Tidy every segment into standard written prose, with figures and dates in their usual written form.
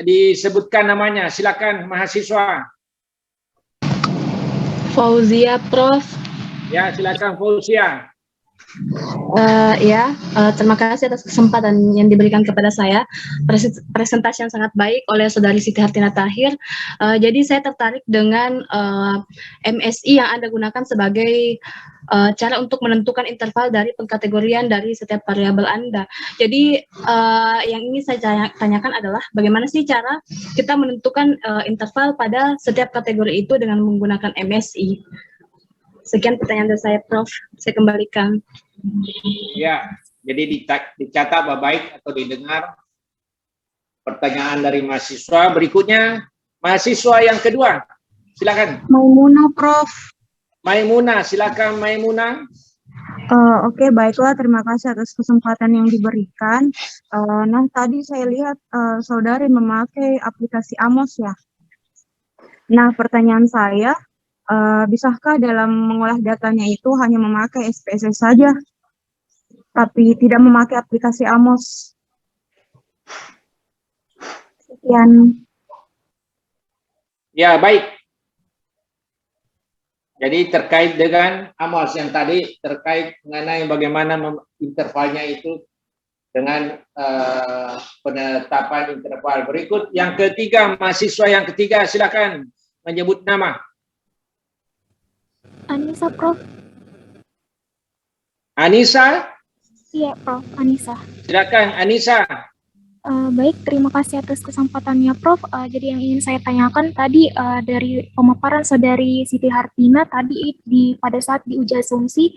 disebutkan namanya. Silakan mahasiswa. Fauzia, Prof. Ya, silakan Fauzia. Terima kasih atas kesempatan yang diberikan kepada saya. Presentasi yang sangat baik oleh Saudari Siti Hartina Tahir. Jadi saya tertarik dengan MSI yang Anda gunakan sebagai cara untuk menentukan interval dari pengkategorian dari setiap variabel Anda. Jadi yang ingin saya tanyakan adalah bagaimana sih cara kita menentukan interval pada setiap kategori itu dengan menggunakan MSI. Sekian pertanyaan dari saya, Prof. Saya kembalikan. Ya, jadi dicatat baik atau didengar pertanyaan dari mahasiswa. Berikutnya, mahasiswa yang kedua. Silakan. Maimunah, Prof. Maimunah, silakan Maimunah. Oke, baiklah. Terima kasih atas kesempatan yang diberikan. Nah, tadi saya lihat saudari memakai aplikasi Amos ya. Nah, pertanyaan saya, bisakah dalam mengolah datanya itu hanya memakai SPSS saja, tapi tidak memakai aplikasi Amos? Sekian. Ya, baik. Jadi terkait dengan Amos yang tadi, terkait mengenai bagaimana intervalnya itu dengan penetapan interval. Berikut yang ketiga, mahasiswa yang ketiga, silakan menyebut nama. Anissa, Prof. Anissa? Iya, Prof. Anissa. Silakan, Anissa. Baik, terima kasih atas kesempatannya, Prof. Jadi yang ingin saya tanyakan tadi dari pemaparan Saudari Siti Hartina tadi pada saat diuji asumsi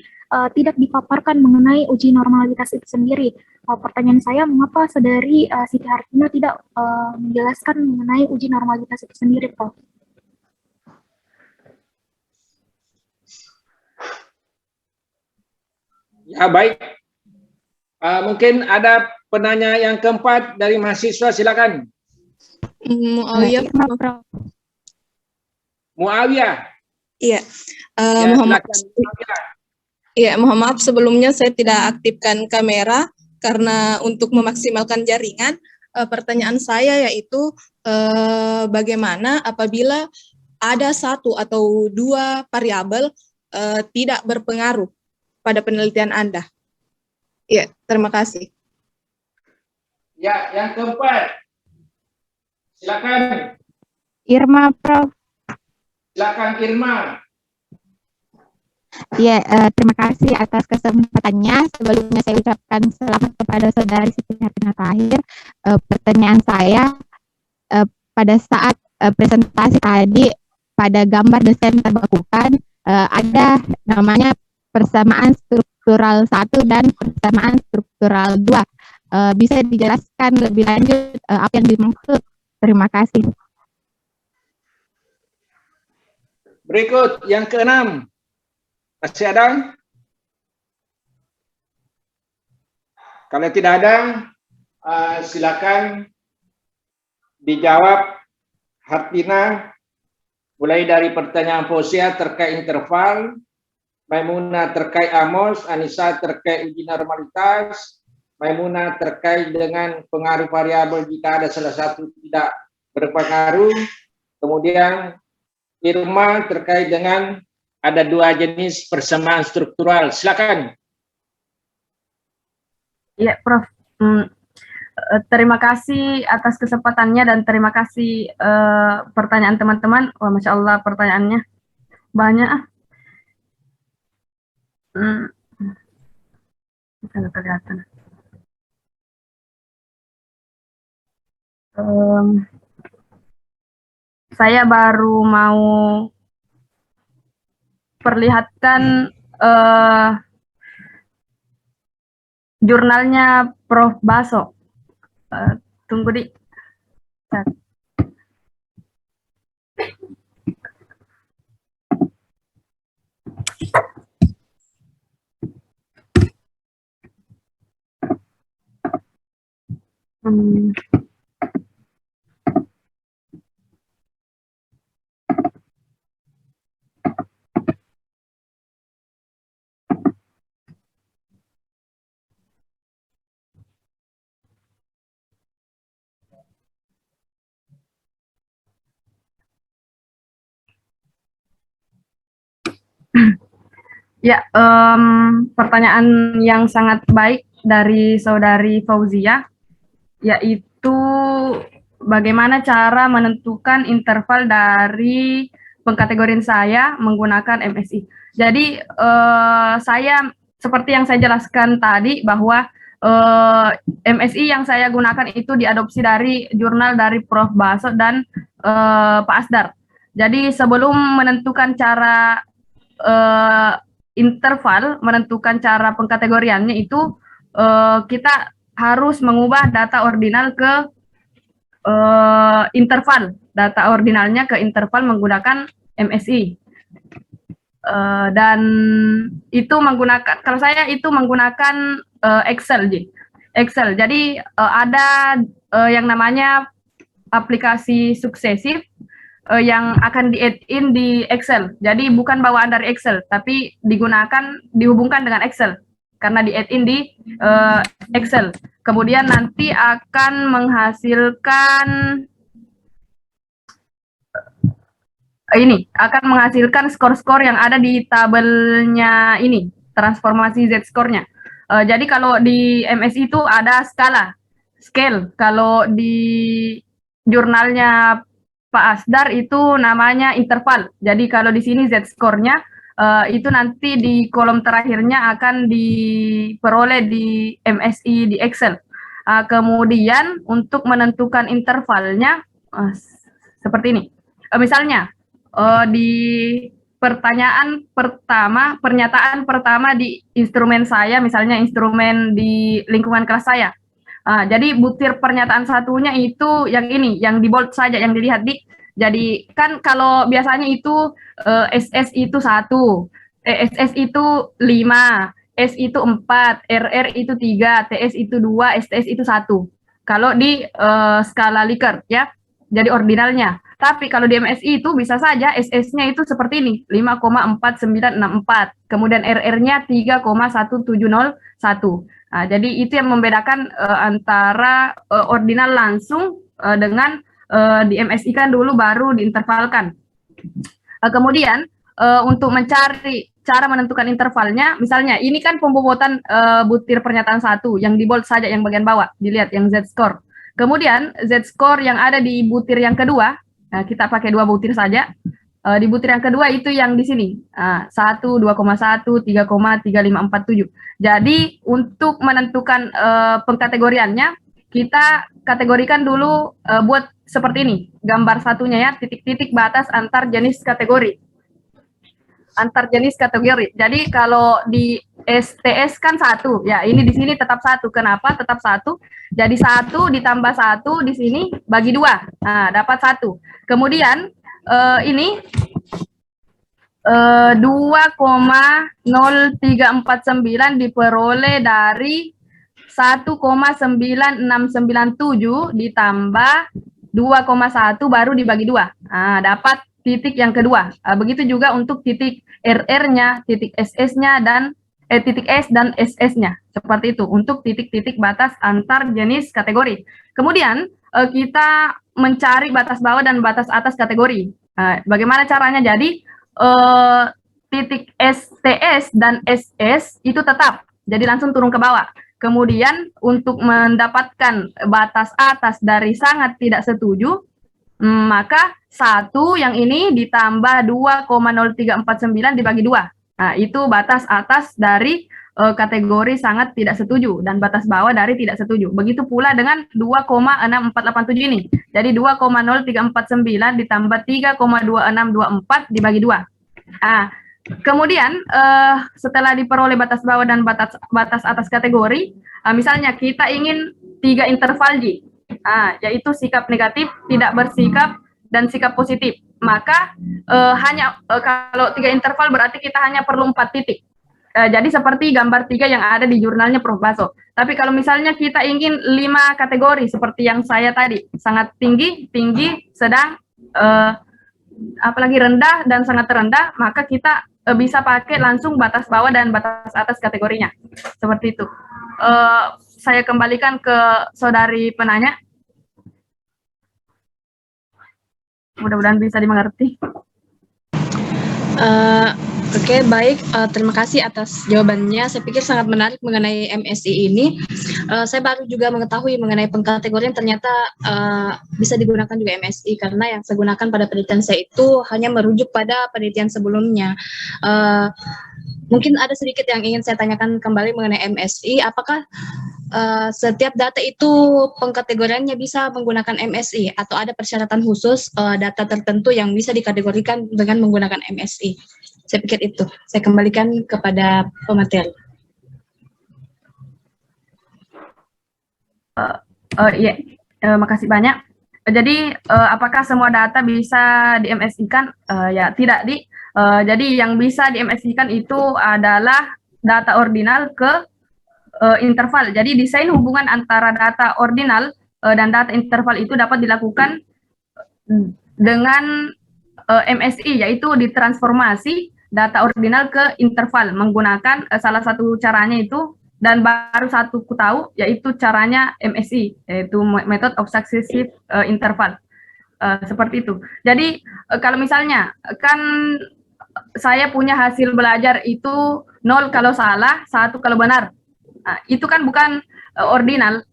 tidak dipaparkan mengenai uji normalitas itu sendiri. Pertanyaan saya, mengapa Saudari Siti Hartina tidak menjelaskan mengenai uji normalitas itu sendiri, Prof? Ya, baik. Mungkin ada penanya yang keempat dari mahasiswa, silakan. Muawiyah, Prof. Muawiyah. Iya. Mohon maaf sebelumnya saya tidak aktifkan kamera karena untuk memaksimalkan jaringan. Pertanyaan saya yaitu bagaimana apabila ada satu atau dua variabel tidak berpengaruh pada penelitian Anda? Ya, terima kasih. Ya, yang keempat. Silakan. Irma, Prof. Silakan Irma. Ya, terima kasih atas kesempatannya. Sebelumnya saya ucapkan selamat kepada Saudari Siti Hartina Tahir. Pertanyaan saya, pada saat presentasi tadi, pada gambar desain terbakukan, ada namanya persamaan struktural 1 dan persamaan struktural 2. Bisa dijelaskan lebih lanjut apa yang dimaksud? Terima kasih. Berikut yang keenam. Masih ada? Kalau tidak ada, silakan dijawab Hartina, mulai dari pertanyaan Fauzia terkait interval, Maimunah terkait Amos, Anissa terkait uji normalitas, Maimunah terkait dengan pengaruh variabel jika ada salah satu tidak berpengaruh, kemudian Irma terkait dengan ada dua jenis persamaan struktural. Silakan. Ya, Prof. Terima kasih atas kesempatannya dan terima kasih pertanyaan teman-teman. Wah, Masya Allah pertanyaannya banyak. Kelihatan. Saya baru mau perlihatkan jurnalnya Prof. Baso. Tunggu di chat. Ya, pertanyaan yang sangat baik dari Saudari Fauzia, yaitu bagaimana cara menentukan interval dari pengkategorian saya menggunakan MSI. Jadi, saya seperti yang saya jelaskan tadi bahwa MSI yang saya gunakan itu diadopsi dari jurnal dari Prof. Baso dan Pak Asdar. Jadi sebelum menentukan cara interval, menentukan cara pengkategoriannya itu kita harus mengubah data ordinal ke interval, data ordinalnya ke interval menggunakan MSI. Dan itu menggunakan, kalau saya itu menggunakan Excel, Excel. Jadi ada yang namanya aplikasi suksesif yang akan di-add in di Excel. Jadi bukan bawaan dari Excel, tapi dihubungkan dengan Excel karena di-add in di Excel. Kemudian nanti akan menghasilkan skor-skor yang ada di tabelnya ini, transformasi Z-score-nya. Jadi kalau di MSI itu ada scale. Kalau di jurnalnya Pak Asdar itu namanya interval. Jadi kalau di sini Z-score-nya itu nanti di kolom terakhirnya akan diperoleh di MSI di Excel. Kemudian untuk menentukan intervalnya seperti ini. Misalnya di pernyataan pertama di instrumen saya, misalnya instrumen di lingkungan kelas saya. Jadi butir pernyataan satunya itu yang ini, yang di bold saja, yang dilihat di. Jadi kan kalau biasanya itu SS itu 1, SS itu 5, S itu 4, RR itu 3, TS itu 2, STS itu 1. Kalau di skala Likert ya, jadi ordinalnya. Tapi kalau di MSI itu bisa saja SS-nya itu seperti ini, 5,4964. Kemudian RR-nya 3,1701. Jadi itu yang membedakan antara ordinal langsung dengan di MSI kan dulu baru diintervalkan. Kemudian untuk mencari cara menentukan intervalnya, misalnya ini kan pembobotan butir pernyataan 1 yang di bold saja yang bagian bawah, dilihat yang Z-score. Kemudian Z-score yang ada di butir yang kedua, kita pakai 2 butir saja. Di butir yang kedua itu yang di sini, 1, 2,1, 3,3547. Jadi untuk menentukan pengkategoriannya, kita kategorikan dulu buat seperti ini, gambar satunya ya, titik-titik batas antar jenis kategori. Jadi kalau di STS kan 1, ya ini di sini tetap 1. Kenapa tetap 1? Jadi 1 ditambah 1 di sini bagi 2, dapat 1. Kemudian ini 2,0349 diperoleh dari 1,9697 ditambah 2,1 baru dibagi 2. Dapat titik yang kedua. Begitu juga untuk titik RR-nya, titik SS-nya, dan titik S dan SS-nya. Seperti itu untuk titik-titik batas antar jenis kategori. Kemudian kita mencari batas bawah dan batas atas kategori. Bagaimana caranya? Jadi titik STS dan SS itu tetap, jadi langsung turun ke bawah. Kemudian untuk mendapatkan batas atas dari sangat tidak setuju, maka 1 yang ini ditambah 2,0349 dibagi 2. Itu batas atas dari kategori sangat tidak setuju dan batas bawah dari tidak setuju. Begitu pula dengan 2,6487 ini. Jadi 2,0349 ditambah 3,2624 dibagi 2. Kemudian setelah diperoleh batas bawah dan batas atas kategori, misalnya kita ingin 3 interval yaitu sikap negatif, tidak bersikap, dan sikap positif. Maka kalau 3 interval berarti kita hanya perlu 4 titik. Jadi seperti gambar 3 yang ada di jurnalnya Prof. Baso. Tapi kalau misalnya kita ingin 5 kategori seperti yang saya tadi, sangat tinggi, sedang, apalagi rendah dan sangat rendah, maka kita bisa pakai langsung batas bawah dan batas atas kategorinya. Seperti itu. Saya kembalikan ke saudari penanya. Mudah-mudahan bisa dimengerti. Oke, baik. Terima kasih atas jawabannya. Saya pikir sangat menarik mengenai MSI ini. Saya baru juga mengetahui mengenai pengkategorian ternyata bisa digunakan juga MSI karena yang saya gunakan pada penelitian saya itu hanya merujuk pada penelitian sebelumnya. Mungkin ada sedikit yang ingin saya tanyakan kembali mengenai MSI. Apakah setiap data itu pengkategoriannya bisa menggunakan MSI atau ada persyaratan khusus data tertentu yang bisa dikategorikan dengan menggunakan MSI? Saya pikir itu. Saya kembalikan kepada pemateri. Iya, makasih banyak. Jadi apakah semua data bisa di MSI-kan? Ya tidak, Di. Jadi yang bisa di MSI-kan itu adalah data ordinal ke interval. Jadi desain hubungan antara data ordinal dan data interval itu dapat dilakukan dengan MSI, yaitu ditransformasi data ordinal ke interval menggunakan salah satu caranya itu, dan baru satu ku tahu, yaitu caranya MSI, yaitu method of successive interval. Seperti itu. Jadi kalau misalnya kan saya punya hasil belajar itu 0 kalau salah, 1 kalau benar. Nah, itu kan bukan ordinal.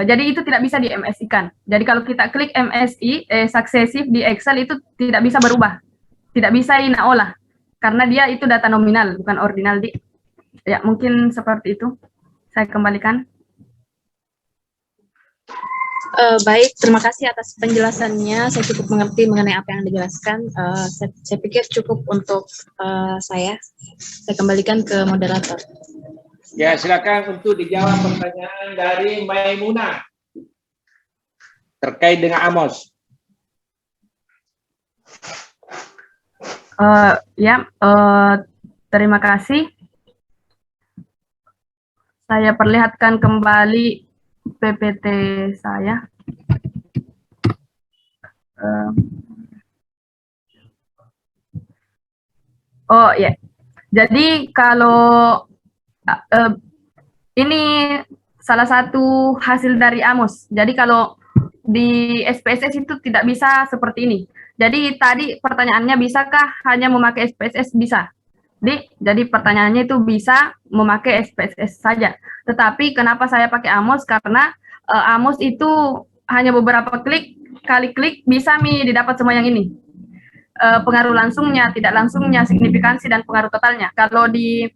Jadi itu tidak bisa di MSI-kan. Jadi kalau kita klik MSI successive di Excel itu tidak bisa berubah. Tidak bisa inaolah. Karena dia itu data nominal, bukan ordinal, Di. Ya, mungkin seperti itu. Saya kembalikan. Baik, terima kasih atas penjelasannya. Saya cukup mengerti mengenai apa yang dijelaskan. Saya pikir cukup untuk saya. Saya kembalikan ke moderator. Ya, silakan untuk dijawab pertanyaan dari Maimunah terkait dengan Amos. Terima kasih. Saya perlihatkan kembali PPT saya. Jadi kalau ini salah satu hasil dari Amos. Jadi kalau di SPSS itu tidak bisa seperti ini. Jadi tadi pertanyaannya, bisakah hanya memakai SPSS? Bisa. Jadi pertanyaannya itu bisa memakai SPSS saja. Tetapi kenapa saya pakai Amos? Karena Amos itu hanya beberapa kali klik bisa didapat semua yang ini. Pengaruh langsungnya, tidak langsungnya, signifikansi, dan pengaruh totalnya. Kalau di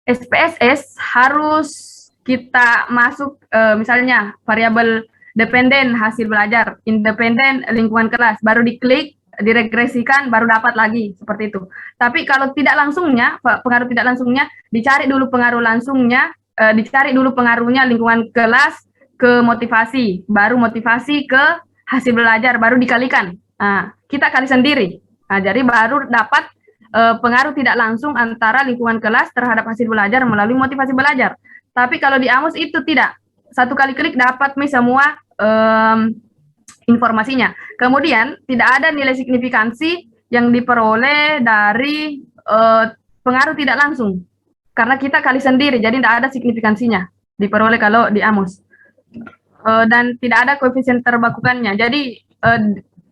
SPSS harus kita masuk misalnya variabel dependen hasil belajar, independen lingkungan kelas, baru diklik, diregresikan, baru dapat lagi, seperti itu. Tapi kalau tidak langsungnya, pengaruh tidak langsungnya, dicari dulu pengaruh langsungnya, dicari dulu pengaruhnya lingkungan kelas ke motivasi, baru motivasi ke hasil belajar, baru dikalikan. Nah, kita kali sendiri. Nah, jadi baru dapat pengaruh tidak langsung antara lingkungan kelas terhadap hasil belajar melalui motivasi belajar. Tapi kalau di Amos itu tidak. Satu kali klik dapat semua informasinya. Kemudian tidak ada nilai signifikansi yang diperoleh dari pengaruh tidak langsung. Karena kita kali sendiri, jadi tidak ada signifikansinya diperoleh kalau di Amos. Dan tidak ada koefisien terbakukannya. Jadi,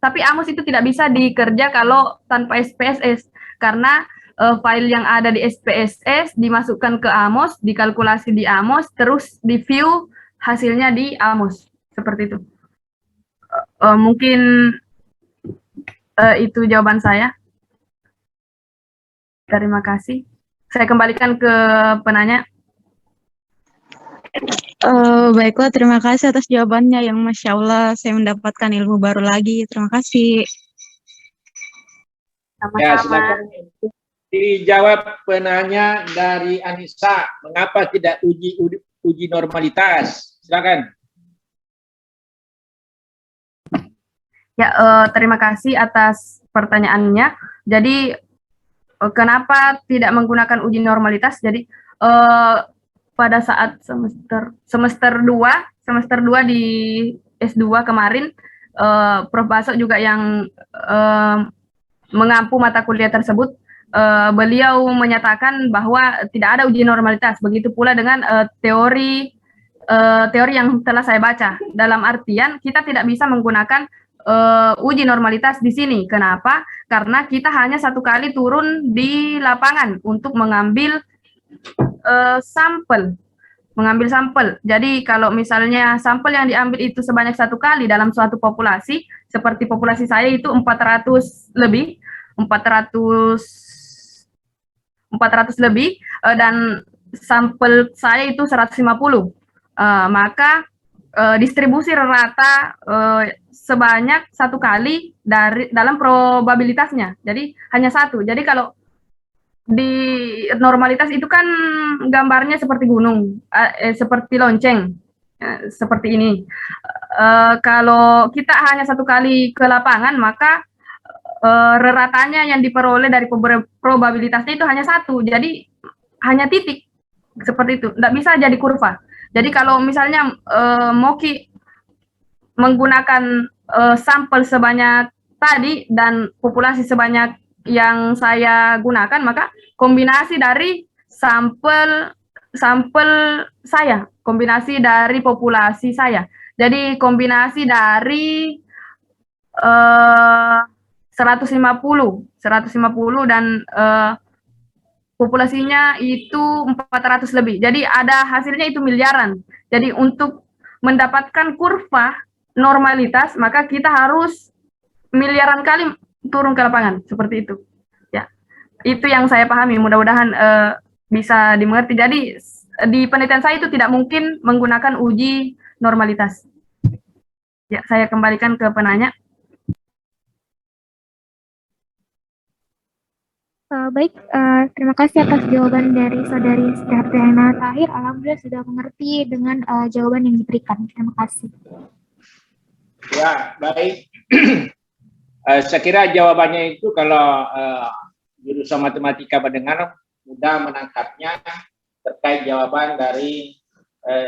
tapi Amos itu tidak bisa dikerja kalau tanpa SPSS. Karena file yang ada di SPSS dimasukkan ke Amos, dikalkulasi di Amos, terus di view hasilnya di Amos. Seperti itu. Mungkin itu jawaban saya. Terima kasih. Saya kembalikan ke penanya. Baiklah, terima kasih atas jawabannya yang Masya Allah, saya mendapatkan ilmu baru lagi. Terima kasih. Ya, Sama-sama. silakan dijawab penanya dari Anissa. Mengapa tidak uji normalitas? Silakan. Ya, terima kasih atas pertanyaannya. Jadi, kenapa tidak menggunakan uji normalitas? Jadi, pada saat semester 2 di S2 kemarin, Prof. Baso juga yang mengampu mata kuliah tersebut, beliau menyatakan bahwa tidak ada uji normalitas. Begitu pula dengan teori yang telah saya baca. Dalam artian, kita tidak bisa menggunakan uji normalitas di sini. Kenapa? karena kita hanya satu kali turun di lapangan untuk mengambil sampel. Jadi kalau misalnya sampel yang diambil itu sebanyak satu kali dalam suatu populasi, seperti populasi saya itu 400 lebih, dan sampel saya itu 150. Maka distribusi rata sebanyak satu kali dalam probabilitasnya. Jadi hanya satu. Jadi kalau di normalitas itu kan gambarnya seperti gunung, seperti lonceng, seperti ini. Kalau kita hanya satu kali ke lapangan, maka reratannya yang diperoleh dari probabilitasnya itu hanya satu, jadi hanya titik, seperti itu. Tidak bisa jadi kurva. Jadi kalau misalnya Moki menggunakan sampel sebanyak tadi dan populasi sebanyak yang saya gunakan, maka kombinasi dari sampel saya, kombinasi dari populasi saya. Jadi kombinasi dari 150 dan populasinya itu 400 lebih. Jadi ada hasilnya itu miliaran. Jadi untuk mendapatkan kurva normalitas, maka kita harus miliaran kali turun ke lapangan, seperti itu. Ya, itu yang saya pahami. Mudah-mudahan bisa dimengerti. Jadi di penelitian saya itu tidak mungkin menggunakan uji normalitas. Ya, saya kembalikan ke penanya. Baik, terima kasih atas jawaban dari Saudari Siti Hartiana Tahir. Alhamdulillah sudah mengerti dengan jawaban yang diberikan. Terima kasih. Ya, baik. Saya kira jawabannya itu kalau jurusan matematika pendengar mudah menangkapnya terkait jawaban dari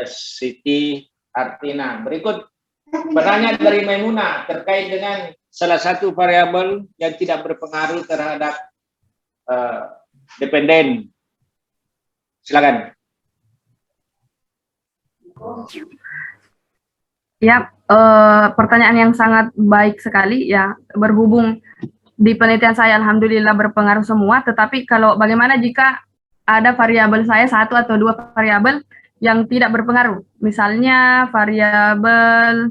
Siti Hartina. Berikut pertanyaan dari Maimunah terkait dengan salah satu variabel yang tidak berpengaruh terhadap dependen. Silakan. Ya, pertanyaan yang sangat baik sekali ya. Berhubung di penelitian saya alhamdulillah berpengaruh semua, tetapi kalau bagaimana jika ada variabel saya satu atau dua variabel yang tidak berpengaruh, misalnya variabel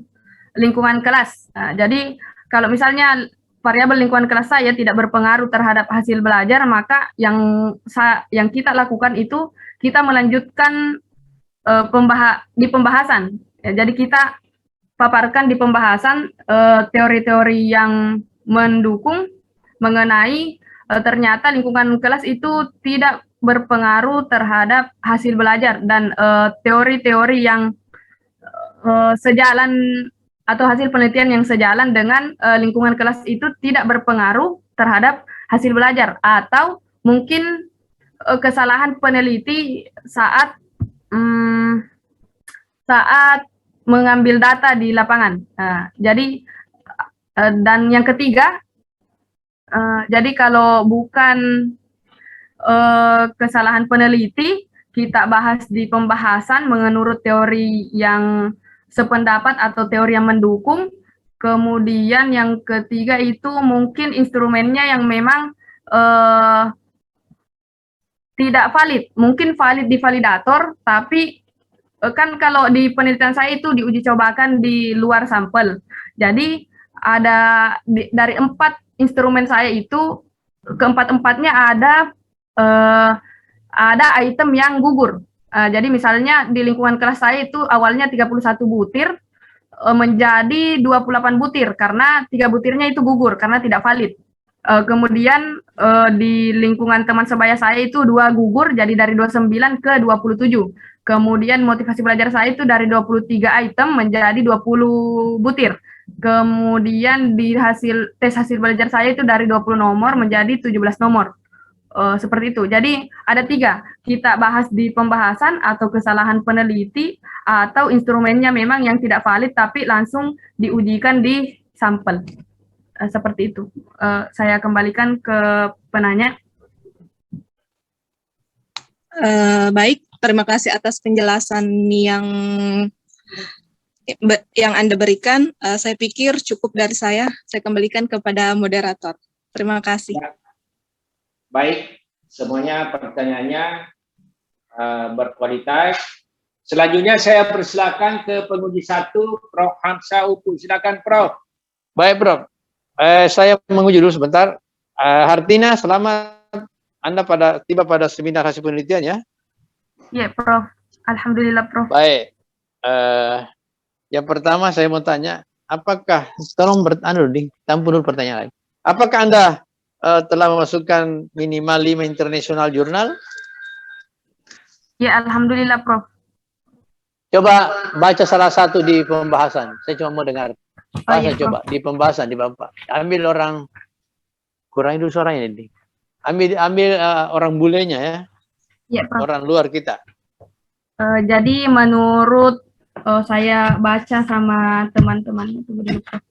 lingkungan kelas. Nah, jadi kalau misalnya variabel lingkungan kelas saya tidak berpengaruh terhadap hasil belajar, maka yang kita lakukan itu kita melanjutkan di pembahasan. Ya, jadi kita paparkan di pembahasan teori-teori yang mendukung mengenai ternyata lingkungan kelas itu tidak berpengaruh terhadap hasil belajar, dan teori-teori yang sejalan atau hasil penelitian yang sejalan dengan lingkungan kelas itu tidak berpengaruh terhadap hasil belajar, atau mungkin kesalahan peneliti saat mengambil data di lapangan. Jadi dan yang ketiga, jadi kalau bukan kesalahan peneliti, kita bahas di pembahasan menurut teori yang sependapat atau teori yang mendukung. Kemudian yang ketiga itu mungkin instrumennya yang memang tidak valid, mungkin valid di validator, tapi kan kalau di penelitian saya itu diuji cobakan di luar sampel. Jadi ada dari 4 instrumen saya itu, keempat-empatnya ada item yang gugur. Jadi misalnya di lingkungan kelas saya itu awalnya 31 butir menjadi 28 butir karena 3 butirnya itu gugur karena tidak valid. Kemudian di lingkungan teman sebaya saya itu 2 gugur, jadi dari 29 ke 27. Kemudian motivasi belajar saya itu dari 23 item menjadi 20 butir. Kemudian di tes hasil belajar saya itu dari 20 nomor menjadi 17 nomor. Seperti itu. Jadi ada 3. Kita bahas di pembahasan atau kesalahan peneliti, atau instrumennya memang yang tidak valid tapi langsung diujikan di sampel. Seperti itu. Saya kembalikan ke penanya. Baik, terima kasih atas penjelasan yang Anda berikan. Saya pikir cukup dari saya. Saya kembalikan kepada moderator. Terima kasih. Baik, semuanya pertanyaannya berkualitas. Selanjutnya saya persilakan ke penguji 1, Prof. Hamzah Upu. Silakan, Prof. Baik, Prof. Saya menguji dulu sebentar. Hartina, selamat Anda tiba pada seminar hasil penelitian ya. Iya, Prof. Alhamdulillah, Prof. Baik. Yang pertama saya mau tanya, apakah, tolong tampun dulu pertanyaan lagi. Apakah Anda telah memasukkan minimal 5 international jurnal? Ya, alhamdulillah, Prof. Coba baca salah satu di pembahasan. Saya cuma mau dengar. iya, Coba di pembahasan di Bapak. Ambil orang, kurangi dulu suaranya ini. Ambil orang bulenya ya. Ya, Prof. Orang luar kita. Jadi menurut saya baca sama teman-teman itu dulu, Prof.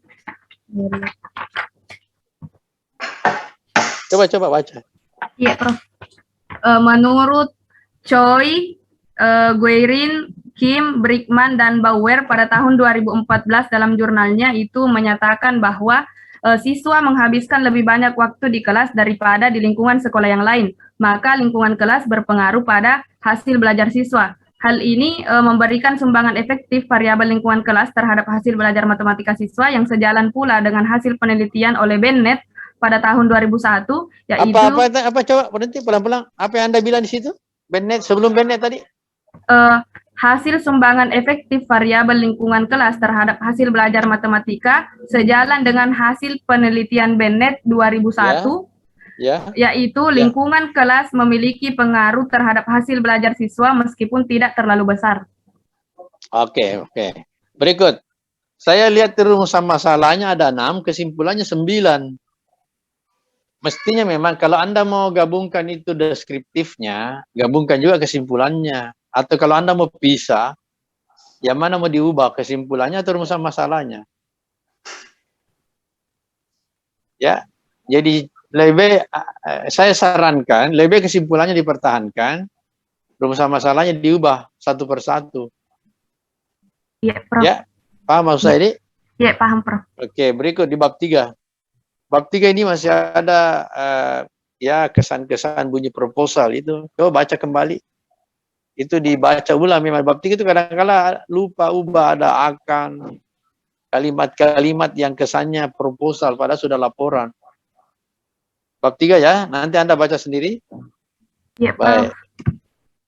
Coba baca. Iya, Prof. Menurut Choi, Guerin, Kim, Brickman, dan Bauer pada tahun 2014 dalam jurnalnya itu menyatakan bahwa siswa menghabiskan lebih banyak waktu di kelas daripada di lingkungan sekolah yang lain. Maka lingkungan kelas berpengaruh pada hasil belajar siswa. Hal ini memberikan sumbangan efektif variabel lingkungan kelas terhadap hasil belajar matematika siswa yang sejalan pula dengan hasil penelitian oleh Bennett pada tahun 2001, yaitu... Apa coba berhenti pelan-pelan. Apa yang Anda bilang di situ? Bennett, sebelum Bennett tadi? Hasil sumbangan efektif variabel lingkungan kelas terhadap hasil belajar matematika sejalan dengan hasil penelitian Bennett 2001, yaitu lingkungan kelas memiliki pengaruh terhadap hasil belajar siswa meskipun tidak terlalu besar. Oke. Berikut. Saya lihat di rumusan masalahnya ada 6, kesimpulannya 9. Mestinya memang kalau Anda mau gabungkan itu deskriptifnya, gabungkan juga kesimpulannya. Atau kalau Anda mau pisah, yang mana mau diubah, kesimpulannya atau rumusan masalahnya. Ya, jadi lebih saya sarankan, lebih kesimpulannya dipertahankan, rumusan masalahnya diubah satu persatu. Iya, Prof. Ya, paham maksud saya ini? Iya, paham, Prof. Oke, berikut di bab 3. Bab 3 ini masih ada ya kesan-kesan bunyi proposal itu. Coba baca kembali. Itu dibaca ulang. Memang bab 3 itu kadang-kala lupa ubah, ada akan, kalimat-kalimat yang kesannya proposal padahal sudah laporan. Bab 3 ya, nanti Anda baca sendiri. Iya, baik.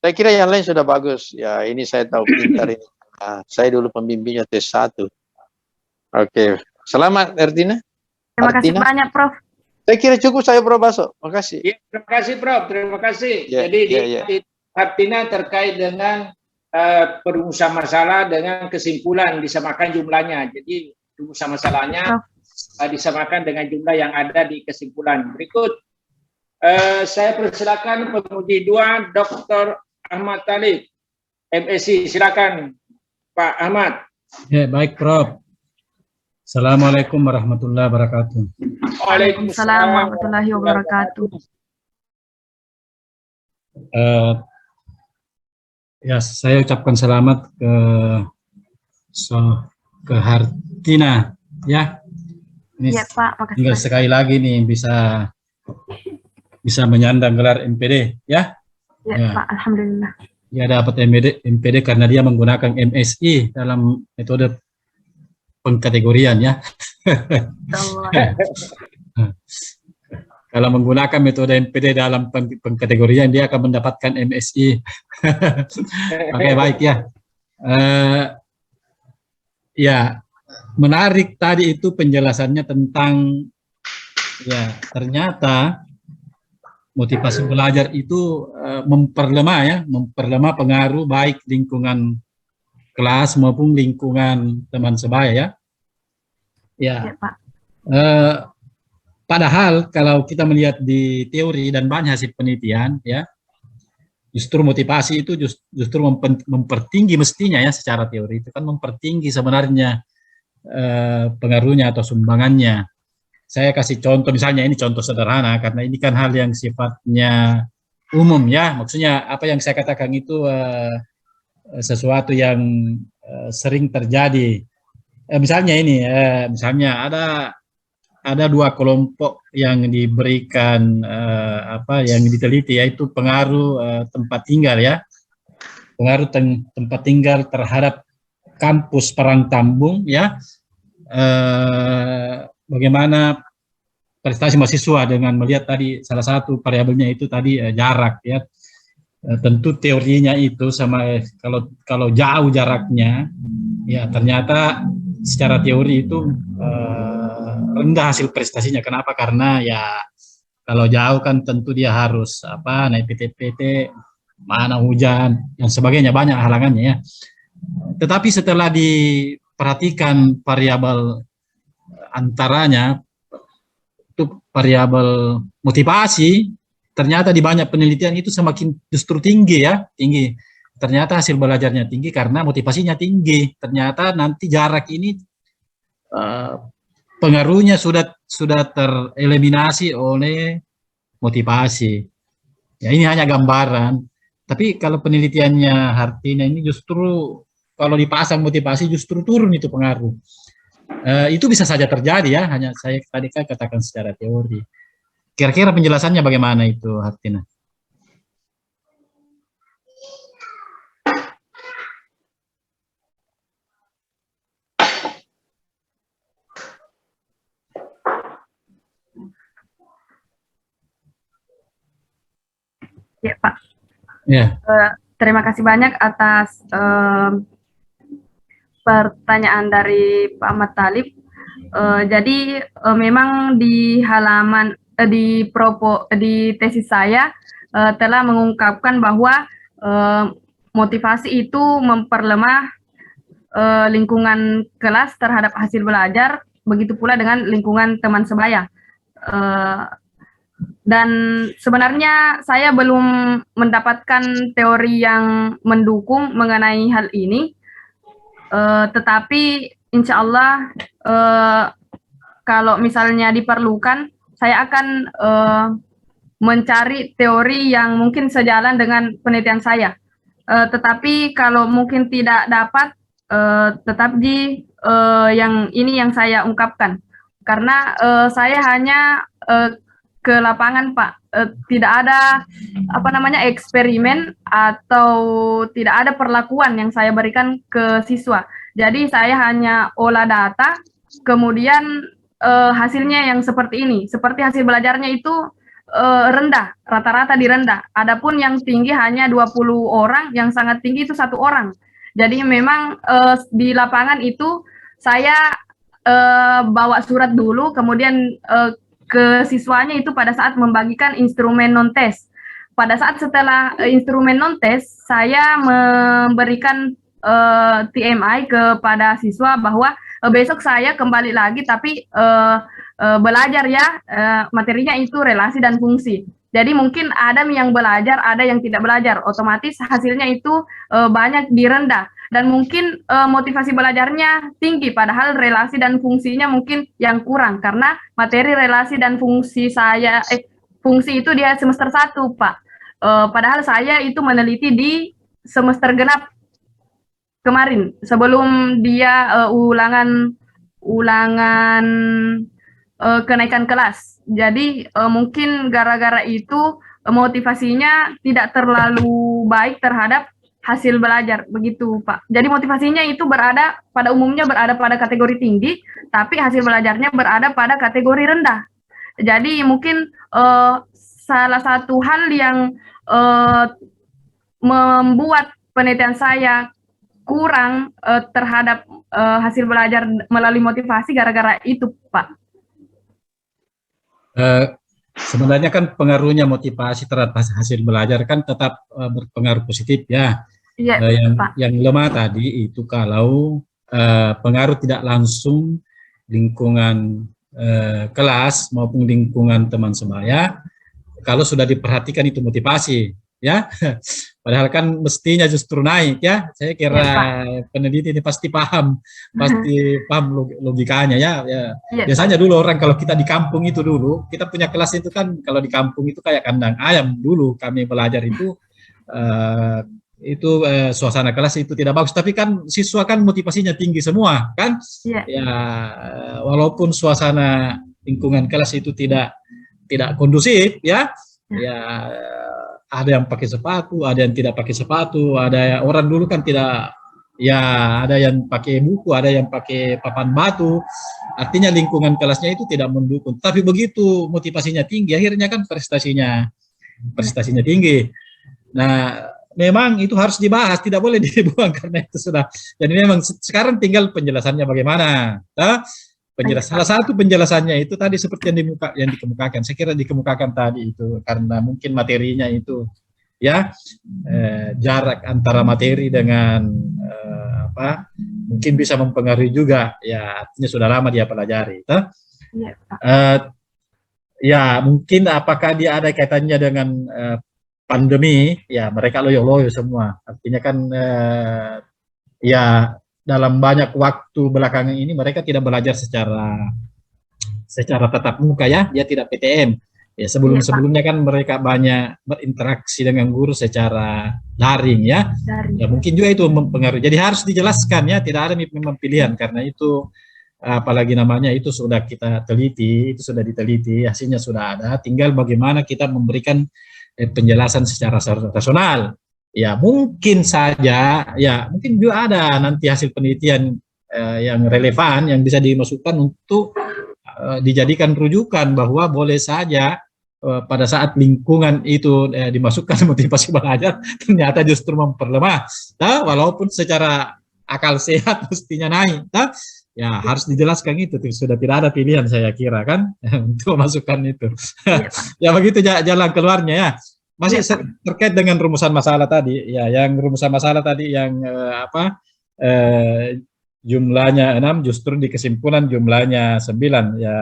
Saya kira yang lain sudah bagus. Ya, ini saya tahu pintar ini. Nah, saya dulu pembimbingnya tes 1. Oke. Selamat, Ertina. Terima kasih banyak, Prof. Saya kira cukup saya, Prof. Baso. Terima kasih. Ya, terima kasih, Prof. Terima kasih. Ya, jadi ya. Ertina terkait dengan perumusan masalah dengan kesimpulan disamakan jumlahnya. Jadi rumusan masalahnya disamakan dengan jumlah yang ada di kesimpulan. Berikut saya persilakan penguji 2, Dr. Ahmad Talib, MSc. Silakan, Pak Ahmad. Ya, baik, Prof. Assalamualaikum warahmatullahi wabarakatuh. Waalaikumsalam warahmatullahi wabarakatuh. Ya, saya ucapkan selamat ke Hartina, ya. Ini ya, Pak, makasih. Tinggal sekali lagi nih bisa menyandang gelar MPD, ya. Ya, Pak, alhamdulillah. Dia dapat MPD karena dia menggunakan MSI dalam metode pengkategorian, ya. Kalau menggunakan metode MPD dalam pengkategorian, dia akan mendapatkan MSI. Oke, baik ya. Ya, menarik tadi itu penjelasannya tentang, ya, ternyata motivasi belajar itu memperlemah pengaruh baik lingkungan kelas maupun lingkungan teman sebaya, ya. Ya, Pak. Padahal kalau kita melihat di teori dan banyak hasil penelitian, ya, justru motivasi itu justru mempertinggi mestinya, ya, secara teori itu kan mempertinggi sebenarnya pengaruhnya atau sumbangannya. Saya kasih contoh, misalnya ini contoh sederhana karena ini kan hal yang sifatnya umum, ya. Maksudnya apa yang saya katakan itu sesuatu yang sering terjadi. Misalnya ini, misalnya ada ada dua kelompok yang diberikan yang diteliti, yaitu pengaruh tempat tinggal ya, pengaruh tempat tinggal terhadap kampus Parangtambung ya, bagaimana prestasi mahasiswa dengan melihat tadi salah satu variabelnya itu tadi jarak ya. Tentu teorinya itu sama kalau jauh jaraknya ya ternyata secara teori itu rendah hasil prestasinya. Kenapa? Karena ya kalau jauh kan tentu dia harus naik PT-PT, mana hujan dan sebagainya, banyak halangannya ya. Tetapi setelah diperhatikan variabel antaranya itu variabel motivasi, ternyata di banyak penelitian itu semakin justru tinggi ya, tinggi. Ternyata hasil belajarnya tinggi karena motivasinya tinggi. Ternyata nanti jarak ini pengaruhnya sudah tereliminasi oleh motivasi. Ya ini hanya gambaran. Tapi kalau penelitiannya Hartina ini justru kalau dipasang motivasi justru turun itu pengaruh. Itu bisa saja terjadi ya, hanya saya tadi katakan secara teori. Kira-kira penjelasannya bagaimana itu, Hartina? Ya, Pak. Ya. Terima kasih banyak atas pertanyaan dari Pak Ahmad Talib. Jadi memang di halaman di tesis saya telah mengungkapkan bahwa motivasi itu memperlemah lingkungan kelas terhadap hasil belajar, begitu pula dengan lingkungan teman sebaya. Dan sebenarnya saya belum mendapatkan teori yang mendukung mengenai hal ini, tetapi insya Allah kalau misalnya diperlukan, saya akan mencari teori yang mungkin sejalan dengan penelitian saya. Tetapi kalau mungkin tidak dapat, tetap di yang ini yang saya ungkapkan. Karena saya hanya ke lapangan, Pak. Tidak ada eksperimen atau tidak ada perlakuan yang saya berikan ke siswa. Jadi saya hanya olah data, kemudian hasilnya yang seperti ini. Seperti hasil belajarnya itu rendah, rata-rata di rendah. Adapun yang tinggi hanya 20 orang, yang sangat tinggi itu 1 orang. Jadi memang di lapangan itu saya bawa surat dulu, kemudian ke siswanya itu pada saat membagikan instrumen non-tes. Pada saat setelah instrumen non-tes, saya memberikan TMI kepada siswa bahwa besok saya kembali lagi, tapi belajar ya, materinya itu relasi dan fungsi. Jadi mungkin ada yang belajar, ada yang tidak belajar, otomatis hasilnya itu banyak di rendah. Dan mungkin motivasi belajarnya tinggi, padahal relasi dan fungsinya mungkin yang kurang, karena materi relasi dan fungsi saya, fungsi itu dia semester 1, Pak. Padahal saya itu meneliti di semester genap kemarin, sebelum dia ulangan kenaikan kelas. Jadi mungkin gara-gara itu motivasinya tidak terlalu baik terhadap hasil belajar, begitu Pak. Jadi motivasinya itu pada umumnya berada pada kategori tinggi, tapi hasil belajarnya berada pada kategori rendah. Jadi mungkin salah satu hal yang membuat penelitian saya kurang terhadap hasil belajar melalui motivasi gara-gara itu, Pak. Sebenarnya kan pengaruhnya motivasi terhadap hasil belajar kan tetap berpengaruh positif ya. Iya, yang lemah tadi itu kalau pengaruh tidak langsung lingkungan kelas maupun lingkungan teman sebaya, kalau sudah diperhatikan itu motivasi ya. Padahal kan mestinya justru naik ya. Saya kira peneliti ini pasti paham logikanya ya. Biasanya dulu orang kalau kita di kampung itu dulu, kita punya kelas itu kan kalau di kampung itu kayak kandang ayam dulu kami belajar itu suasana kelas itu tidak bagus, tapi kan siswa kan motivasinya tinggi semua kan. Ya walaupun suasana lingkungan kelas itu tidak kondusif, ya ada yang pakai sepatu, ada yang tidak pakai sepatu, ada orang dulu kan tidak, ya ada yang pakai buku, ada yang pakai papan batu, artinya lingkungan kelasnya itu tidak mendukung. Tapi begitu motivasinya tinggi, akhirnya kan prestasinya tinggi. Nah, memang itu harus dibahas, tidak boleh dibuang karena itu sudah. Jadi memang sekarang tinggal penjelasannya bagaimana. Salah satu penjelasannya itu tadi seperti yang dikemukakan. Saya kira dikemukakan tadi itu karena mungkin materinya itu ya jarak antara materi dengan mungkin bisa mempengaruhi juga. Ya artinya sudah lama dia pelajari. Ya mungkin apakah dia ada kaitannya dengan pandemi, ya mereka loyo-loyo semua. Artinya kan ya dalam banyak waktu belakangan ini mereka tidak belajar secara tatap muka ya, dia tidak PTM. Ya sebelumnya kan mereka banyak berinteraksi dengan guru secara daring ya. Ya mungkin juga itu mempengaruhi. Jadi harus dijelaskan ya, tidak ada memang pilihan karena itu apalagi namanya itu sudah kita teliti, itu sudah diteliti, hasilnya sudah ada, tinggal bagaimana kita memberikan penjelasan secara rasional. Ya mungkin saja, ya mungkin juga ada nanti hasil penelitian yang relevan yang bisa dimasukkan untuk dijadikan rujukan bahwa boleh saja pada saat lingkungan itu dimasukkan motivasi belajar ternyata justru memperlemah. Walaupun secara akal sehat mestinya naik. Ya harus dijelaskan itu, sudah tidak ada pilihan saya kira kan untuk masukkan itu. Ya begitu jalan keluarnya ya. Masih terkait dengan rumusan masalah tadi, ya yang rumusan masalah tadi yang jumlahnya 6 justru di kesimpulan jumlahnya 9 ya.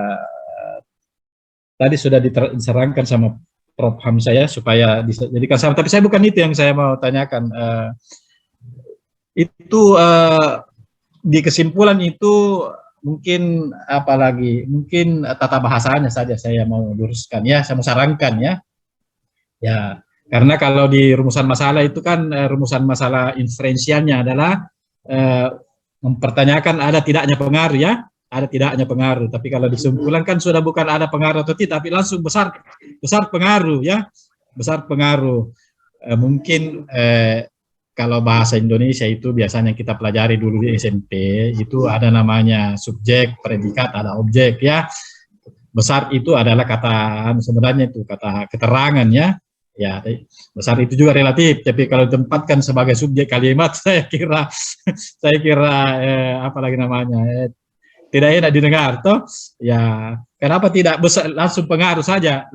Tadi sudah diserangkan sama Prof. Hamzah ya supaya dijadikan sama, tapi saya bukan itu yang saya mau tanyakan. Itu di kesimpulan itu mungkin apalagi mungkin tata bahasanya saja saya mau luruskan ya, saya mau sarankan ya. Ya, karena kalau di rumusan masalah itu kan rumusan masalah inferensialnya adalah mempertanyakan ada tidaknya pengaruh ya, ada tidaknya pengaruh. Tapi kalau disimpulan kan sudah bukan ada pengaruh atau tidak, tapi langsung besar pengaruh ya, besar pengaruh. Mungkin kalau bahasa Indonesia itu biasanya kita pelajari dulu di SMP itu ada namanya subjek, predikat, ada objek ya. Besar itu adalah kata sebenarnya itu kata keterangan ya. Ya, besar itu juga relatif, tapi kalau ditempatkan sebagai subjek kalimat, saya kira apalagi namanya, tidak enak didengar, toh. Ya, kenapa tidak langsung pengaruh saja,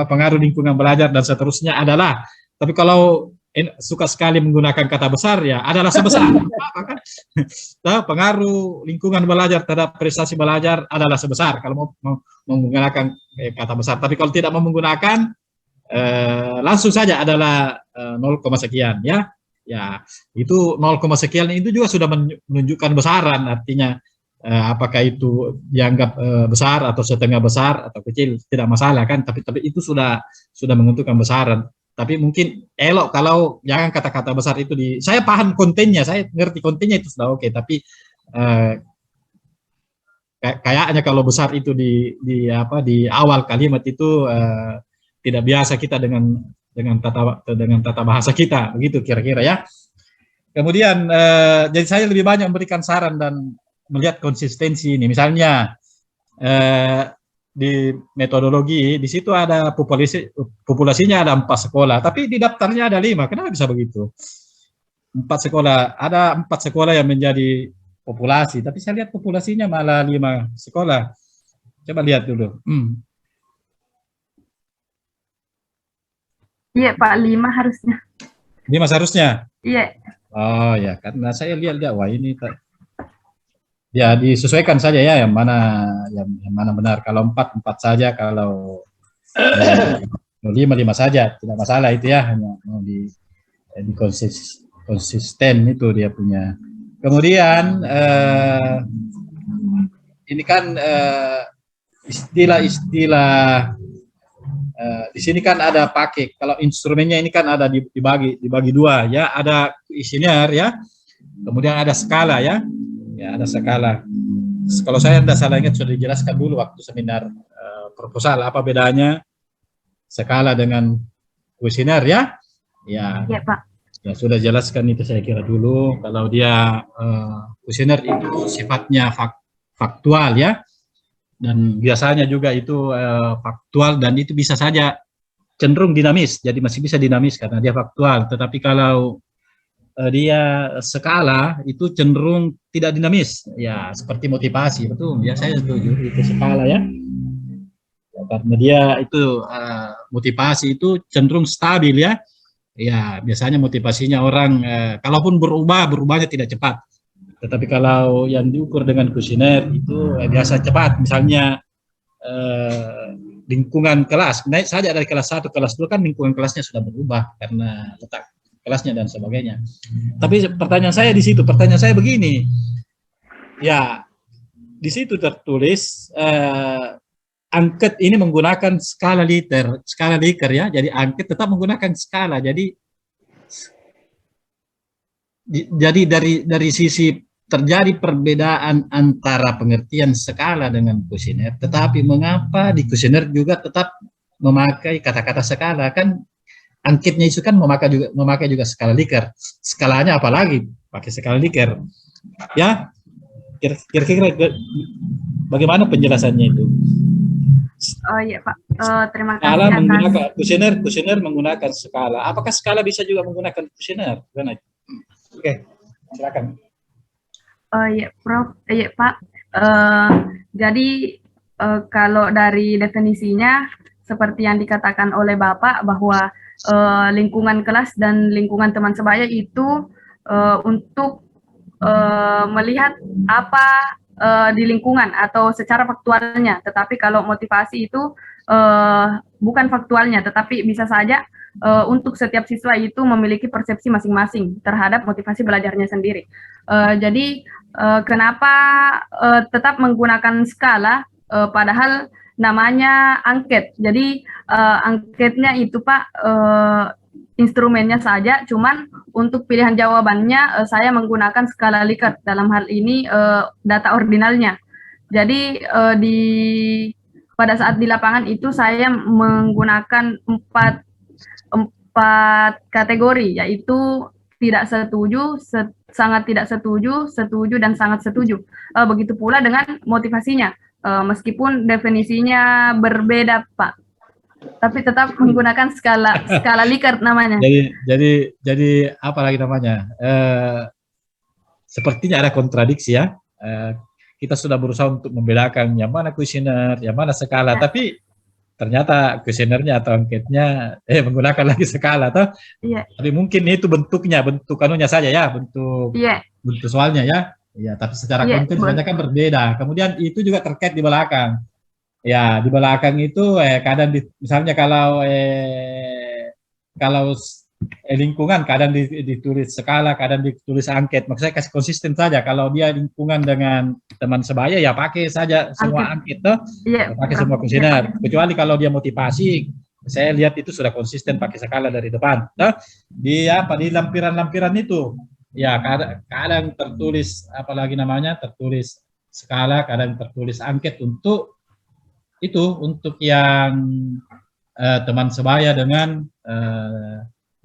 pengaruh lingkungan belajar dan seterusnya adalah. Tapi kalau suka sekali menggunakan kata besar ya adalah sebesar apa kan? Nah, pengaruh lingkungan belajar terhadap prestasi belajar adalah sebesar kalau mau menggunakan kata besar. Tapi kalau tidak mau menggunakan langsung saja adalah 0, sekian ya. Ya, itu 0, sekian itu juga sudah menunjukkan besaran, artinya apakah itu dianggap besar atau setengah besar atau kecil tidak masalah kan, tapi itu sudah menentukan besaran. Tapi mungkin elok kalau jangan kata-kata besar itu saya paham kontennya, saya ngerti kontennya itu sudah oke, tapi kayaknya kalau besar itu di awal kalimat itu tidak biasa kita dengan tata bahasa kita, begitu kira-kira ya. Kemudian jadi saya lebih banyak memberikan saran dan melihat konsistensi ini. Misalnya di metodologi di situ ada populasinya ada 4 sekolah, tapi di daftarnya ada 5. Kenapa bisa begitu? 4 sekolah, ada 4 sekolah yang menjadi populasi, tapi saya lihat populasinya malah 5 sekolah. Coba lihat dulu. Iya Pak, 5 harusnya. 5 seharusnya? Iya. Oh ya, karena saya lihat wah ini ya disesuaikan saja ya yang mana benar. Kalau 4 saja, kalau 5 saja tidak masalah itu ya, hanya mau di konsisten itu dia punya. Kemudian ini kan istilah-istilah di sini kan ada pakai, kalau instrumennya ini kan ada dibagi 2 ya, ada kuesioner ya, kemudian ada skala ya. Ya, ada skala. kalau saya tidak salah ingat sudah dijelaskan dulu waktu seminar proposal apa bedanya skala dengan kuesioner ya. Ya. Ya, Pak. Ya sudah jelaskan itu saya kira dulu. Kalau dia kuesioner itu sifatnya faktual ya. Dan biasanya juga itu faktual dan itu bisa saja cenderung dinamis. Jadi masih bisa dinamis karena dia faktual. Tetapi kalau dia skala itu cenderung tidak dinamis. Ya seperti motivasi, betul. Ya saya setuju itu skala ya. Karena dia itu motivasi itu cenderung stabil ya. Ya biasanya motivasinya orang kalaupun berubahnya tidak cepat. Tetapi kalau yang diukur dengan kuesioner itu biasa cepat. Misalnya lingkungan kelas naik saja dari kelas 1 kelas 2 kan lingkungan kelasnya sudah berubah karena letak kelasnya dan sebagainya. Tapi pertanyaan saya di situ, pertanyaan saya begini. Ya di situ tertulis angket ini menggunakan skala Likert ya. Jadi angket tetap menggunakan skala. Jadi dari sisi terjadi perbedaan antara pengertian skala dengan kuesioner, tetapi mengapa di kuesioner juga tetap memakai kata-kata skala? Kan angketnya itu kan memakai juga skala Likert. Skalanya apalagi pakai skala Likert. Ya, kira-kira bagaimana penjelasannya itu? Oh iya Pak, terima kasih Skala atas. menggunakan kuesioner menggunakan skala. Apakah skala bisa juga menggunakan kuesioner? Oke, silakan. Oh iya Prof, iya Pak. Jadi kalau dari definisinya seperti yang dikatakan oleh Bapak bahwa lingkungan kelas dan lingkungan teman sebaya itu untuk melihat apa di lingkungan atau secara faktualnya, tetapi kalau motivasi itu bukan faktualnya, tetapi bisa saja untuk setiap siswa itu memiliki persepsi masing-masing terhadap motivasi belajarnya sendiri. Jadi kenapa tetap menggunakan skala padahal namanya angket. Jadi angketnya itu Pak instrumennya saja, cuman untuk pilihan jawabannya saya menggunakan skala Likert, dalam hal ini data ordinalnya. Jadi pada saat di lapangan itu saya menggunakan empat kategori, yaitu tidak setuju, sangat tidak setuju, setuju, dan sangat setuju. Begitu pula dengan motivasinya, meskipun definisinya berbeda Pak, tapi tetap menggunakan skala Likert namanya. Jadi apa lagi namanya? Sepertinya ada kontradiksi ya. Kita sudah berusaha untuk membedakan yang mana kuesioner, yang mana skala, tapi ternyata kuesionernya atau angketnya menggunakan lagi skala toh. Iya. Tapi mungkin itu bentuk anunya saja ya, bentuk soalnya ya. Ya, tapi secara konten sebenarnya kan berbeda. Kemudian itu juga terkait di belakang. Ya, di belakang itu kadang misalnya kalau lingkungan kadang ditulis skala, kadang ditulis angket. Maksud saya kasih konsisten saja. Kalau dia lingkungan dengan teman sebaya ya pakai saja semua angket toh. Pakai semua kuesioner. Kecuali kalau dia motivasi, saya lihat itu sudah konsisten pakai skala dari depan. Toh di lampiran-lampiran itu ya kadang tertulis apalagi namanya, tertulis skala, kadang tertulis angket untuk yang teman sebaya dengan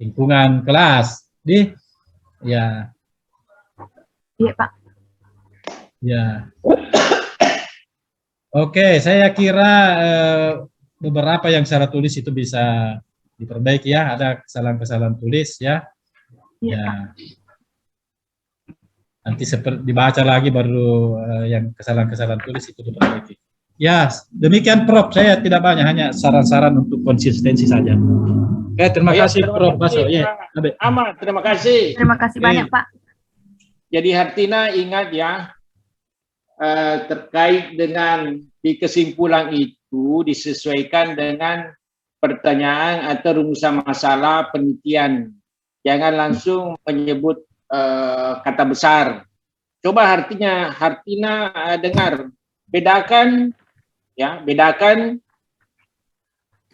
lingkungan kelas. Iya Pak. Ya. Oke, saya kira beberapa yang secara tulis itu bisa diperbaiki ya. Ada kesalahan-kesalahan tulis ya. Ya. Nanti dibaca lagi baru yang kesalahan-kesalahan tulis itu diperbaiki. Ya, demikian Prof. Saya tidak banyak, hanya saran-saran untuk konsistensi saja. Oke, terima kasih Prof. Baso. Aman, terima kasih. Terima kasih banyak Pak. Jadi Hartina ingat ya, terkait dengan di kesimpulan itu disesuaikan dengan pertanyaan atau rumusan masalah penelitian. Jangan langsung menyebut kata besar. Coba Hartina dengar, bedakan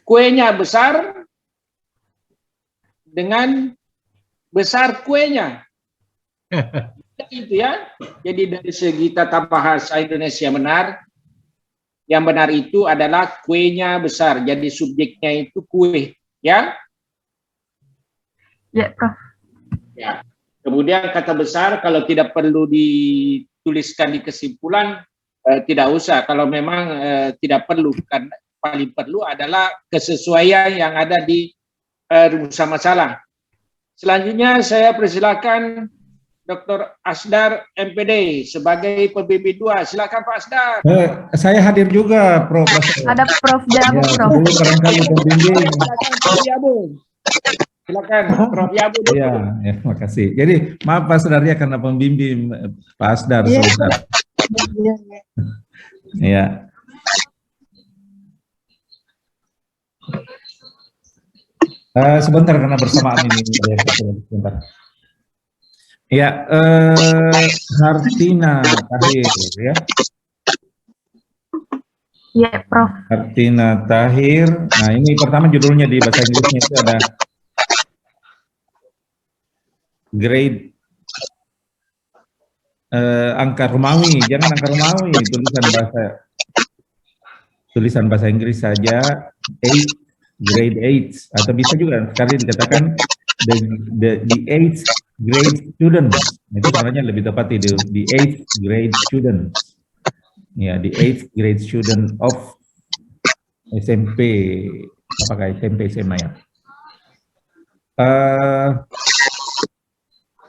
kuenya besar dengan besar kuenya. Itu ya. Jadi dari segi tata bahasa Indonesia benar, yang benar itu adalah kuenya besar. Jadi subjeknya itu kue, ya. Ya, Prof. Ya. Kemudian kata besar kalau tidak perlu dituliskan di kesimpulan, tidak usah. Kalau memang tidak perlu, karena paling perlu adalah kesesuaian yang ada di rumusan masalah. Selanjutnya saya persilakan Dr. Asdar MPD sebagai pembimbing 2. Silakan Pak Asdar. Saya hadir juga, Prof. Ada Prof Jabu, Ya, Prof. dulu barangkali pembimbing. Silakan Prof Yabu. Silakan Prof Yabu. Ya, makasih. Jadi maaf Pak Sudarya karena pembimbing Pak Asdar. Sebentar. Ya. Sebentar karena bersamaan ini. Sebentar. Ya, Hartina Tahir ya. Ya, Prof. Hartina Tahir. Nah, ini pertama judulnya di bahasa Inggrisnya itu ada grade angka Romawi, jangan angka Romawi, tulisan bahasa Inggris saja, grade 8, atau bisa juga sekali dikatakan the 8th grade student, itu sebenarnya lebih tepat itu the 8th grade student, ya the 8th grade student of SMP, apakah SMP SMA ya?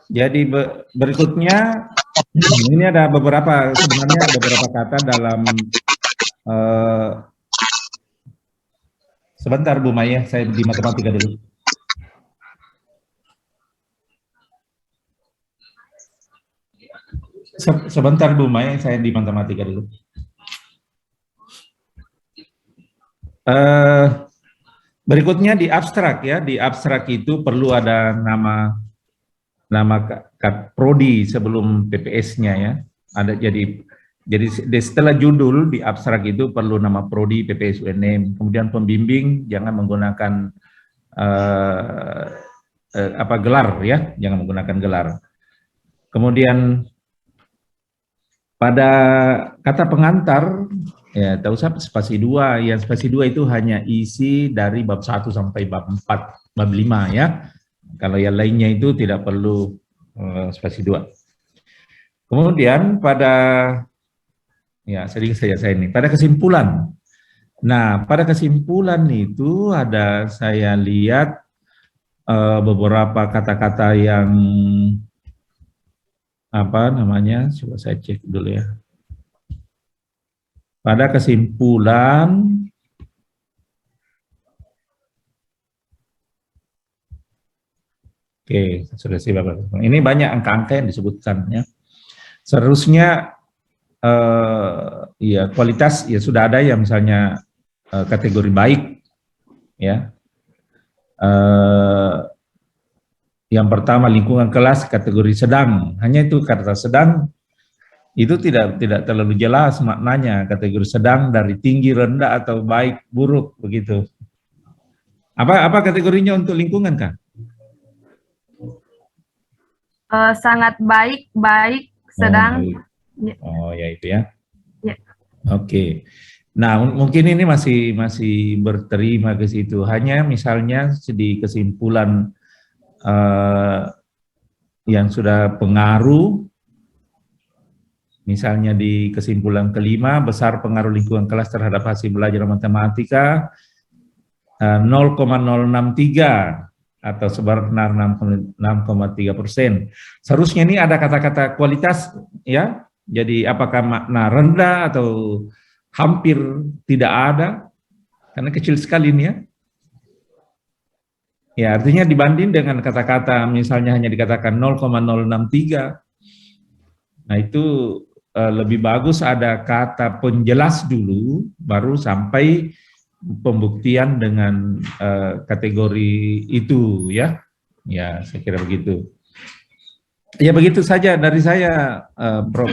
Jadi berikutnya ini ada sebenarnya beberapa kata dalam sebentar Bu Maya, saya di matematika dulu. Sebentar Bu Maya, saya di matematika dulu. Berikutnya di abstrak ya, di abstrak itu perlu ada nama prodi sebelum PPS-nya ya. Ada jadi setelah judul di abstrak itu perlu nama prodi, PPS, UNM. Kemudian pembimbing jangan menggunakan gelar ya, jangan menggunakan gelar. Kemudian pada kata pengantar ya, tak usah spasi 2, yang spasi 2 itu hanya isi dari bab 1 sampai bab 4, bab 5 ya. Kalau yang lainnya itu tidak perlu spasi 2. Kemudian pada ya sedikit saja saya ini pada kesimpulan. Nah, pada kesimpulan itu ada saya lihat beberapa kata-kata yang apa namanya? Coba saya cek dulu ya. Pada kesimpulan oke, sudah sih Bapak. Ini banyak angka-angka yang disebutkan ya. Seharusnya ya kualitas ya sudah ada ya, misalnya kategori baik ya. Yang pertama lingkungan kelas kategori sedang, hanya itu kata sedang itu tidak terlalu jelas maknanya, kategori sedang dari tinggi, rendah atau baik, buruk begitu. Apa kategorinya untuk lingkungan Kak? Sangat baik, sedang. Oh ya itu ya. Ya. Oke. Nah mungkin ini masih berterima ke situ. Hanya misalnya di kesimpulan yang sudah pengaruh, misalnya di kesimpulan kelima, besar pengaruh lingkungan kelas terhadap hasil belajar matematika 0,063 atau sebenar 6,3%. Seharusnya ini ada kata-kata kualitas ya. Jadi apakah makna rendah atau hampir tidak ada, karena kecil sekali ini ya. Ya, artinya dibanding dengan kata-kata misalnya hanya dikatakan 0,063. Nah, itu lebih bagus ada kata penjelas dulu baru sampai pembuktian dengan kategori itu ya. Ya, saya kira begitu. Ya, begitu saja dari saya Prof.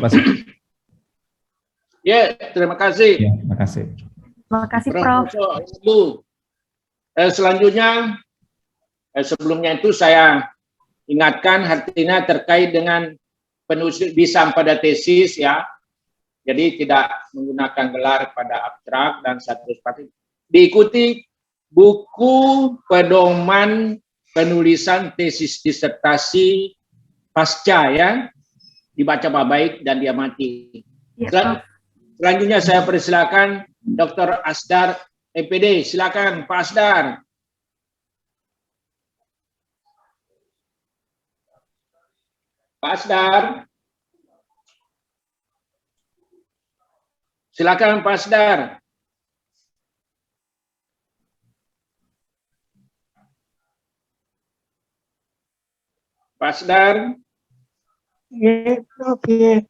Ya, terima kasih. Ya, terima kasih. Terima kasih, Prof. Selanjutnya, sebelumnya itu saya ingatkan Hartina terkait dengan penulisan pada tesis ya. Jadi tidak menggunakan gelar pada abstrak dan satu seperti diikuti buku pedoman penulisan tesis disertasi pasca ya, dibaca baik dan diamati. Ya, Selanjutnya saya persilakan Dr. Asdar MPD. Silakan Pak Asdar. Pak Asdar. Silakan Pak Asdar. Pak Asdar. Ya, oke.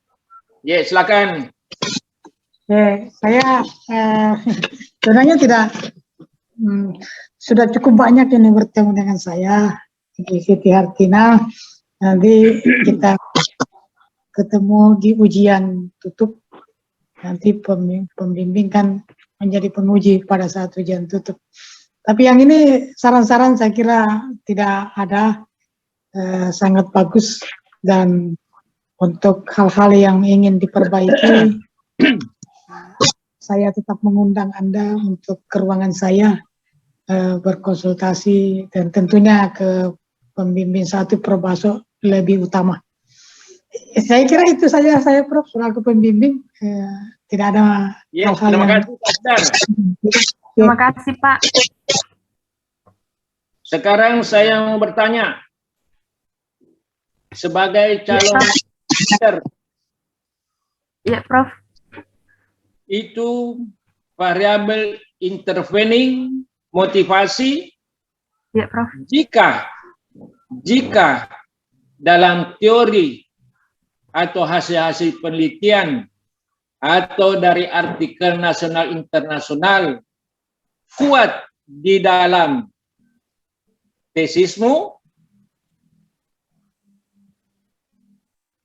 Ya, silakan. Saya sebenarnya tidak sudah cukup banyak ini bertemu dengan saya di Siti Hartina. Nanti kita ketemu di ujian tutup. Nanti pembimbing kan menjadi penguji pada saat ujian tutup. Tapi yang ini saran-saran saya kira tidak ada, sangat bagus, dan untuk hal-hal yang ingin diperbaiki saya tetap mengundang Anda untuk ke ruangan saya berkonsultasi, dan tentunya ke pembimbing satu Prof. lebih utama. Saya kira itu saja saya Prof, selaku pembimbing, tidak ada hal-hal terima yang... kasih Pak Asdar. Terima kasih Pak. Sekarang saya mau bertanya, sebagai calon teacher, Ya, Prof. itu variabel intervening motivasi. Ya, Prof. Jika dalam teori atau hasil-hasil penelitian atau dari artikel nasional internasional kuat di dalam tesismu,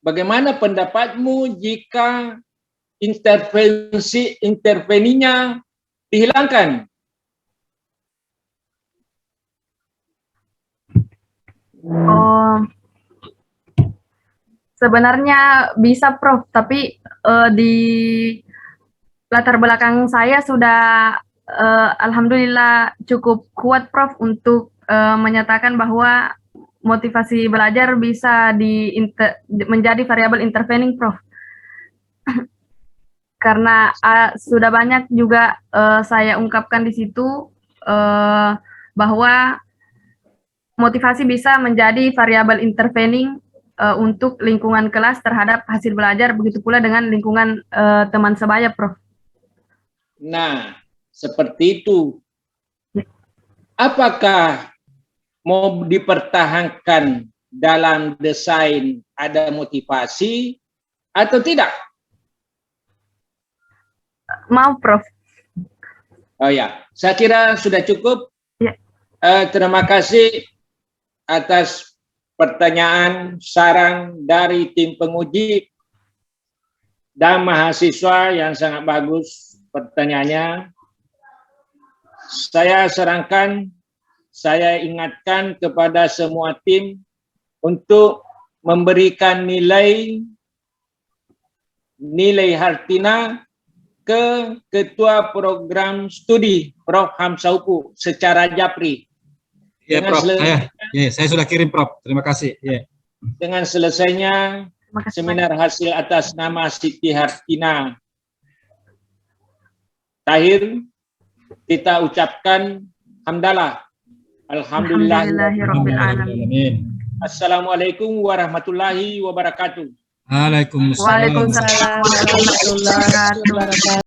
bagaimana pendapatmu jika interveninya dihilangkan? Oh, sebenarnya bisa Prof, tapi di latar belakang saya sudah alhamdulillah cukup kuat Prof untuk menyatakan bahwa motivasi belajar bisa menjadi variabel intervening Prof. Karena sudah banyak juga saya ungkapkan di situ bahwa motivasi bisa menjadi variabel intervening untuk lingkungan kelas terhadap hasil belajar, begitu pula dengan lingkungan teman sebaya, Prof. Nah, seperti itu. Apakah mau dipertahankan dalam desain ada motivasi atau tidak? Mau, Prof. Oh ya, saya kira sudah cukup. Ya. Terima kasih atas pertanyaan, saran dari tim penguji dan mahasiswa yang sangat bagus pertanyaannya. Saya sarankan, saya ingatkan kepada semua tim untuk memberikan nilai Hartina ke Ketua Program Studi Prof. Hamsauku secara japri. Ya, Prof. Saya sudah kirim, Prof. Terima kasih. Ya. Dengan selesainya seminar hasil atas nama Siti Hartina Tahir, kita ucapkan hamdalah. Alhamdulillahirrahmanirrahim. Assalamualaikum warahmatullahi wabarakatuh. Waalaikumsalam. Waalaikumsalam warahmatullahi wabarakatuh.